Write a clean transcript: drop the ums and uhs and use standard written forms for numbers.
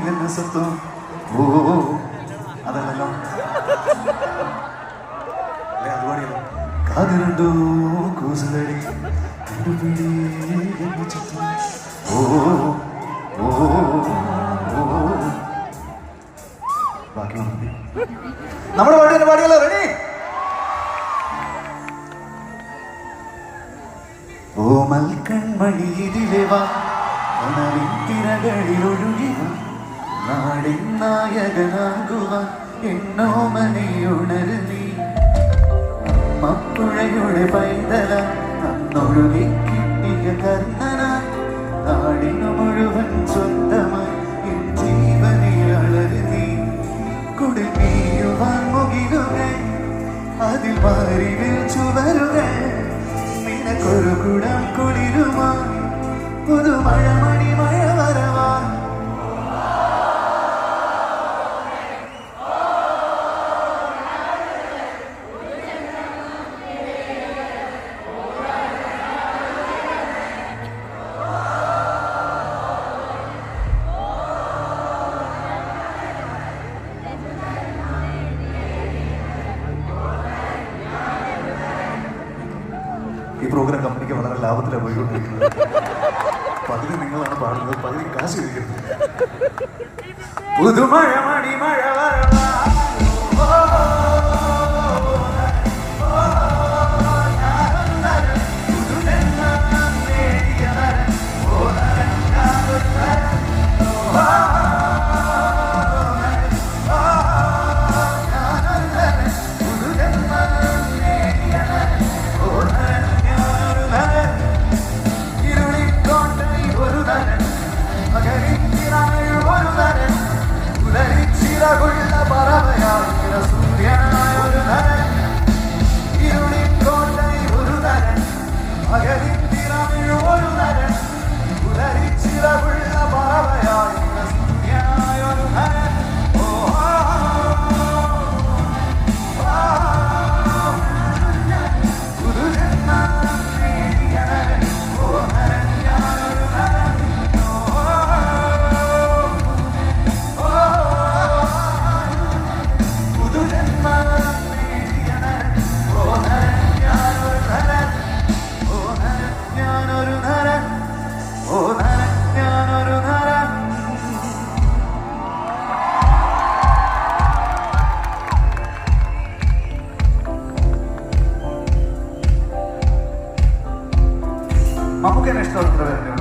என்ன சத்தம் ஓ അതല്ലല്ലോ അതുപാടിയല്ലോ കാത് രണ്ടോ കൂസലടി കണ്ടുപിടി എന്ന് ചുറ്റും ഓ ഓ ബാക്കി നമ്മുടെ പാടി പാടിയല്ലോ റെഡി ഓമൽ കൺമണി ഇതിലെ വാ ഉണവിൻ തിരകളിൽ ഒഴുകി വാ നാടിൻ നായകനാകുവാൻ എന്നോമനെ ഉണരു നീ അമ്മപ്പുഴയുടെ പൈതല അന്നൊഴുകി കിട്ടിയ കർണന നാടിനു മുഴുവൻ സ്വന്തമായി എൻ ജീവനെ അളരു നീ കുടുങ്ങിയുവാൻ മുകിലുകൾ അതിൽ മാറിവിൽ ചുവരുകൾ നിനക്കൊരു കുടം കുളിരുമായി പുതു മഴമണി മഴ വരവാ ഈ പ്രോഗ്രാം കമ്പനിക്ക് വളരെ ലാഭത്തിലാണ് പോയിക്കൊണ്ടിരിക്കുന്നത്. പകുതി നിങ്ങളാണ് പാടുന്നത്, പകുതി കാശ് കഴിക്കുന്നത്. പുതുമഴ മണി മഴ നമുക്ക് തന്നെ ഇഷ്ടമുള്ള